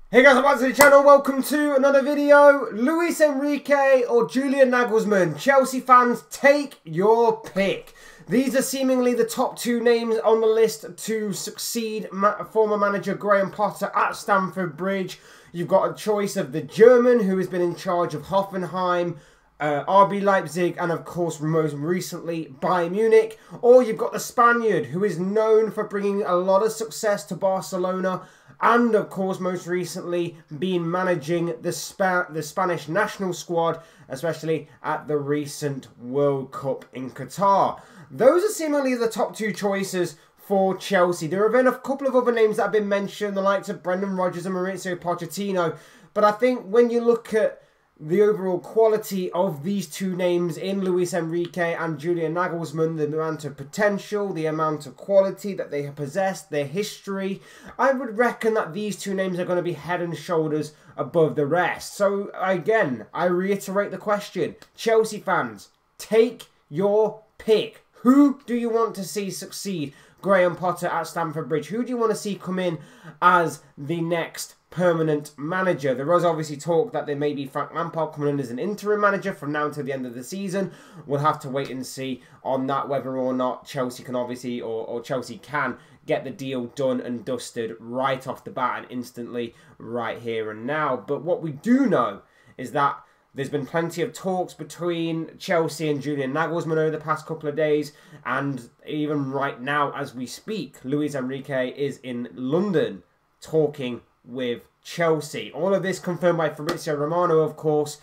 Hey guys, welcome back to the channel. Welcome to another video. Luis Enrique or Julian Nagelsmann? Chelsea fans, take your pick. These are seemingly the top two names on the list to succeed former manager Graham Potter at Stamford Bridge. You've got a choice of the German, who has been in charge of Hoffenheim, RB Leipzig, and of course most recently Bayern Munich. Or you've got the Spaniard, who is known for bringing a lot of success to Barcelona, and of course most recently been managing the Spanish national squad, especially at the recent World Cup in Qatar. Those are seemingly the top two choices for Chelsea. There have been a couple of other names that have been mentioned, the likes of Brendan Rodgers and Mauricio Pochettino, but I think when you look at the overall quality of these two names in Luis Enrique and Julian Nagelsmann, the amount of potential, the amount of quality that they have possessed, their history, I would reckon that these two names are going to be head and shoulders above the rest. So again, I reiterate the question. Chelsea fans, take your pick. Who do you want to see succeed Graham Potter at Stamford Bridge? Who do you want to see come in as the next permanent manager? There was obviously talk that there may be Frank Lampard coming in as an interim manager from now until the end of the season. We'll have to wait and see on that, whether or not Chelsea can obviously, or Chelsea can get the deal done and dusted right off the bat and instantly right here and now. But what we do know is that there's been plenty of talks between Chelsea and Julian Nagelsmann over the past couple of days, and even right now as we speak, Luis Enrique is in London talking with Chelsea. All of this confirmed by Fabrizio Romano, of course.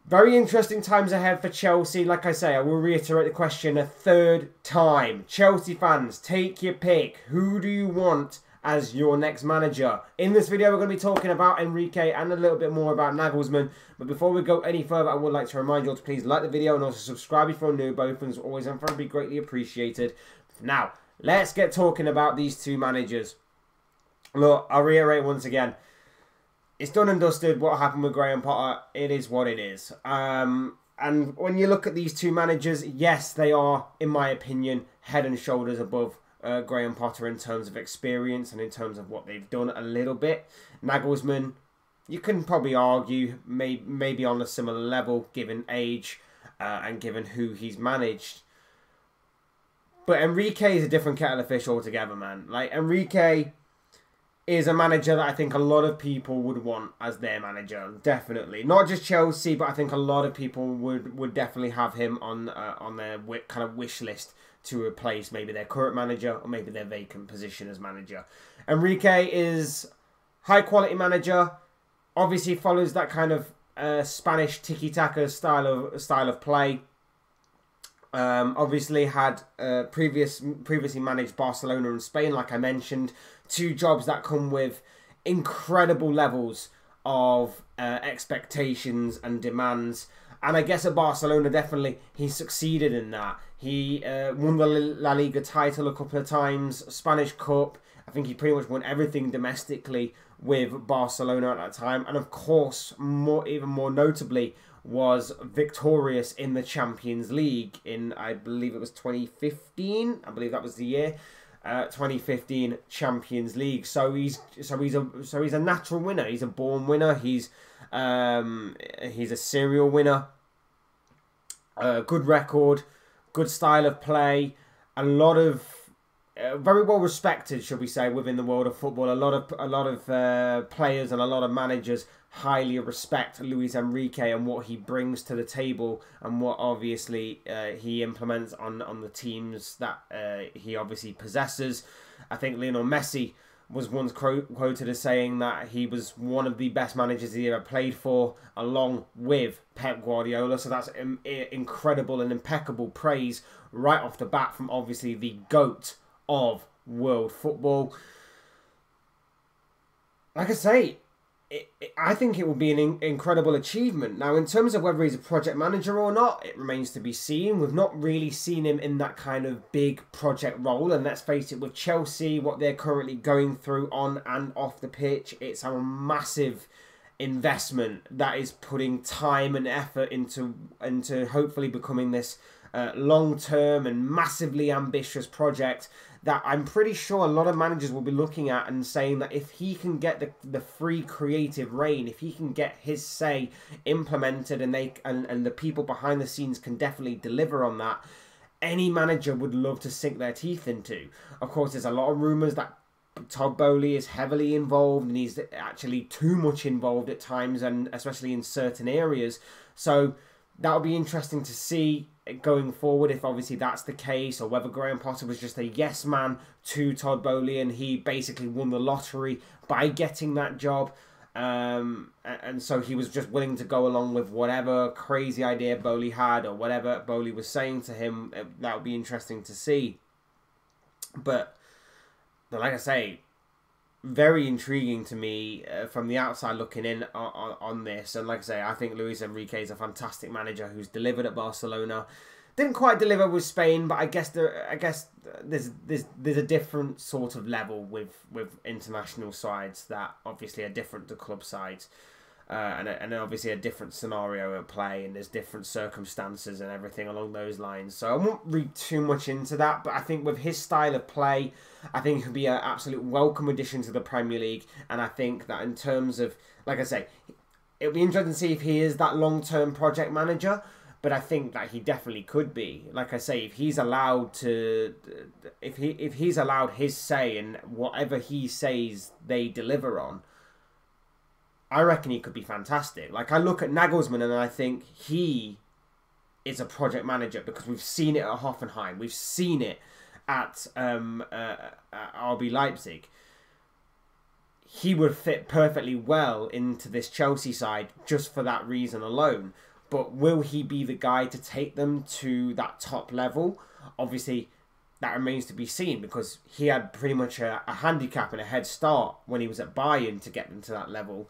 Very interesting times ahead for Chelsea. Like I say, I will reiterate the question a third time. Chelsea fans, take your pick. Who do you want as your next manager? In this video, we're going to be talking about Enrique and a little bit more about Nagelsmann. But before we go any further, I would like to remind you all to please like the video and also subscribe if you're new. Both things are always and be greatly appreciated. Now, let's get talking about these two managers. Look, I'll reiterate once again. It's done and dusted. What happened with Graham Potter, it is what it is. And when you look at these two managers, yes, they are, in my opinion, head and shoulders above Graham Potter in terms of experience and in terms of what they've done a little bit. Nagelsmann, you can probably argue, maybe on a similar level, given age and given who he's managed. But Enrique is a different kettle of fish altogether, man. Like, Enrique is a manager that I think a lot of people would want as their manager, definitely. Not just Chelsea, but I think a lot of people would definitely have him on their kind of wish list to replace maybe their current manager or maybe their vacant position as manager. Enrique is high quality manager, obviously follows that kind of Spanish tiki-taka style of play. Obviously had previously managed Barcelona and Spain, like I mentioned. Two jobs that come with incredible levels of expectations and demands. And I guess at Barcelona, definitely, he succeeded in that. He won the La Liga title a couple of times, Spanish Cup. I think he pretty much won everything domestically with Barcelona at that time. And of course, even more notably, was victorious in the Champions League in, I believe it was 2015. I believe that was the year. 2015 Champions League. So he's a natural winner. He's a born winner. He's a serial winner. Good record, good style of play, a lot of very well respected, should we say, within the world of football. A lot of players and a lot of managers highly respect Luis Enrique and what he brings to the table and what obviously he implements on the teams that he obviously possesses. I think Lionel Messi was once quoted as saying that he was one of the best managers he ever played for, along with Pep Guardiola. So that's incredible and impeccable praise right off the bat from obviously the GOAT of world football. Like I say, I think it will be an incredible achievement. Now, in terms of whether he's a project manager or not, it remains to be seen. We've not really seen him in that kind of big project role. And let's face it, with Chelsea, what they're currently going through on and off the pitch, it's a massive investment, that is putting time and effort into hopefully becoming this long-term and massively ambitious project that I'm pretty sure a lot of managers will be looking at and saying that if he can get the free creative reign, if he can get his say implemented, and the people behind the scenes can definitely deliver on that, any manager would love to sink their teeth into. Of course, there's a lot of rumours that Todd Boehly is heavily involved, and he's actually too much involved at times, and especially in certain areas. So that'll be interesting to see going forward, if obviously that's the case, or whether Graham Potter was just a yes man to Todd Boehly and he basically won the lottery by getting that job, and so he was just willing to go along with whatever crazy idea Boehly had, or whatever Boehly was saying to him. That would be interesting to see. But like I say, very intriguing to me from the outside looking in on this. And like I say, I think Luis Enrique is a fantastic manager who's delivered at Barcelona. Didn't quite deliver with Spain, but I guess there's a different sort of level with international sides that obviously are different to club sides. And obviously a different scenario at play, and there's different circumstances and everything along those lines. So I won't read too much into that, but I think with his style of play, I think he could be an absolute welcome addition to the Premier League. And I think that in terms of, like I say, it'll be interesting to see if he is that long-term project manager, but I think that he definitely could be. Like I say, if he's allowed to, if he's allowed his say, and whatever he says they deliver on, I reckon he could be fantastic. Like, I look at Nagelsmann and I think he is a project manager, because we've seen it at Hoffenheim. We've seen it at RB Leipzig. He would fit perfectly well into this Chelsea side just for that reason alone. But will he be the guy to take them to that top level? Obviously, that remains to be seen, because he had pretty much a handicap and a head start when he was at Bayern to get them to that level.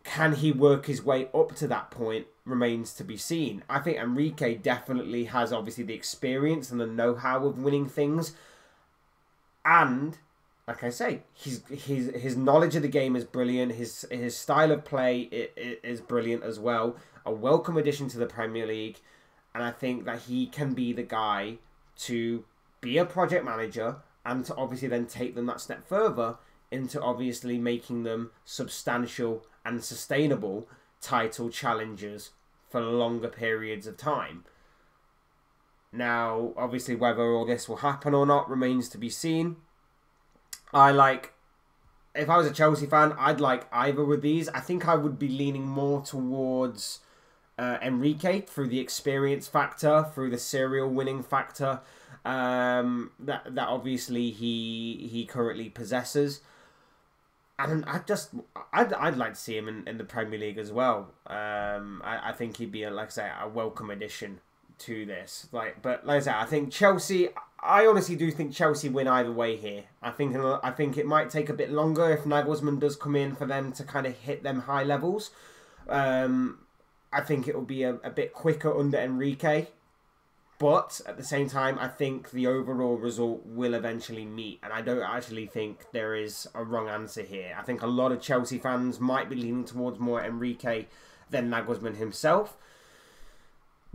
Can he work his way up to that point remains to be seen. I think Enrique definitely has obviously the experience and the know-how of winning things. And, like I say, his knowledge of the game is brilliant. His style of play is brilliant as well. A welcome addition to the Premier League. And I think that he can be the guy to be a project manager, and to obviously then take them that step further into obviously making them substantial and sustainable title challengers for longer periods of time. Now, obviously, whether all this will happen or not remains to be seen. If I was a Chelsea fan, I'd like either with these. I think I would be leaning more towards Enrique through the experience factor, through the serial winning factor that obviously he currently possesses. And I'd like to see him in the Premier League as well. I think he'd be, like I say, a welcome addition to this. But like I say, I think Chelsea. I honestly do think Chelsea win either way here. I think it might take a bit longer if Nagelsmann does come in for them to kind of hit them high levels. I think it will be a bit quicker under Enrique. But at the same time, I think the overall result will eventually meet. And I don't actually think there is a wrong answer here. I think a lot of Chelsea fans might be leaning towards more Enrique than Nagelsmann himself.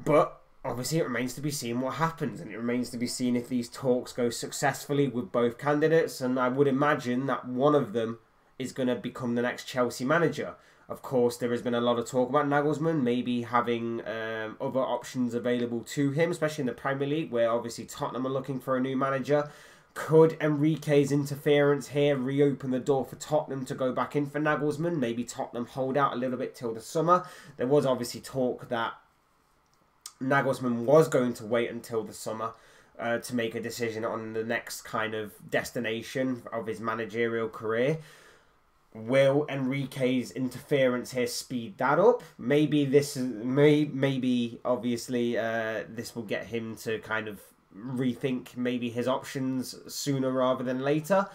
But obviously it remains to be seen what happens. And it remains to be seen if these talks go successfully with both candidates. And I would imagine that one of them is going to become the next Chelsea manager. Of course, there has been a lot of talk about Nagelsmann maybe having other options available to him, especially in the Premier League, where obviously Tottenham are looking for a new manager. Could Enrique's interference here reopen the door for Tottenham to go back in for Nagelsmann? Maybe Tottenham hold out a little bit till the summer. There was obviously talk that Nagelsmann was going to wait until the summer to make a decision on the next kind of destination of his managerial career. Will Enrique's interference here speed that up? Maybe this obviously this will get him to kind of rethink maybe his options sooner rather than later.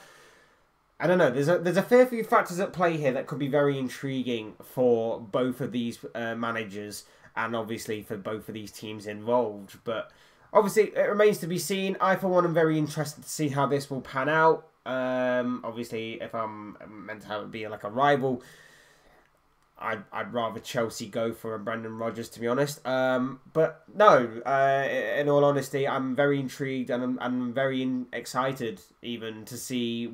I don't know. There's a fair few factors at play here that could be very intriguing for both of these managers, and obviously for both of these teams involved. But obviously it remains to be seen. I, for one, am very interested to see how this will pan out. Obviously, if I'm meant to have it be like a rival, I'd rather Chelsea go for a Brendan Rodgers, to be honest. But no, in all honesty, I'm very intrigued and I'm very excited even to see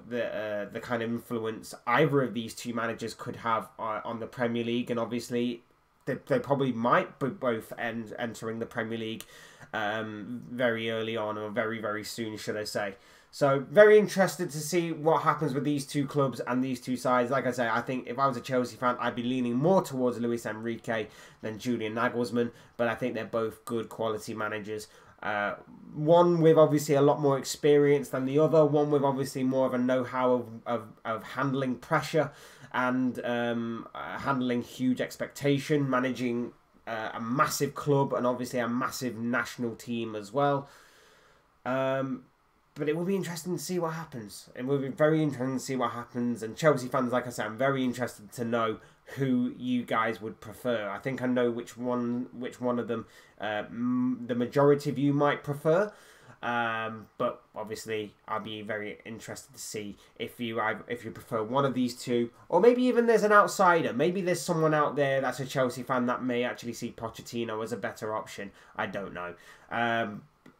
the kind of influence either of these two managers could have on the Premier League. And obviously, they probably might be both entering the Premier League very early on, or very, very soon, should I say. So, very interested to see what happens with these two clubs and these two sides. Like I say, I think if I was a Chelsea fan, I'd be leaning more towards Luis Enrique than Julian Nagelsmann. But I think they're both good quality managers. One with obviously a lot more experience than the other. One with obviously more of a know-how of handling pressure and handling huge expectation, managing a massive club and obviously a massive national team as well. But it will be interesting to see what happens. It will be very interesting to see what happens. And Chelsea fans, like I said, I'm very interested to know who you guys would prefer. I think I know which one of them the majority of you might prefer. But obviously, I'll be very interested to see if you prefer one of these two, or maybe even there's an outsider. Maybe there's someone out there that's a Chelsea fan that may actually see Pochettino as a better option. I don't know.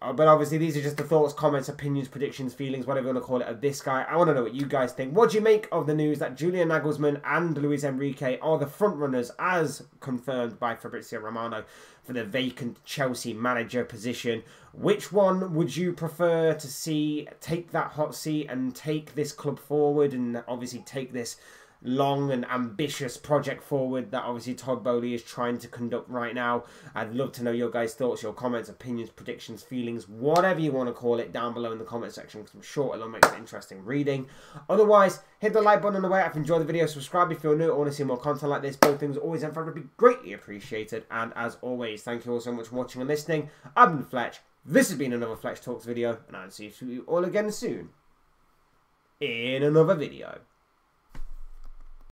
But obviously, these are just the thoughts, comments, opinions, predictions, feelings, whatever you want to call it, of this guy. I want to know what you guys think. What do you make of the news that Julian Nagelsmann and Luis Enrique are the frontrunners, as confirmed by Fabrizio Romano, for the vacant Chelsea manager position? Which one would you prefer to see take that hot seat and take this club forward, and obviously take this long and ambitious project forward that obviously Todd Boehly is trying to conduct right now? I'd love to know your guys' thoughts, your comments, opinions, predictions, feelings, whatever you want to call it, down below in the comment section, because I'm sure it'll make it interesting reading. Otherwise, hit the like button on the way. If you enjoyed the video, subscribe if you're new or want to see more content like this. Both things always and forever be greatly appreciated. And as always, thank you all so much for watching and listening. I've been Fletch. This has been another Fletch Talks video, and I'll see you all again soon in another video.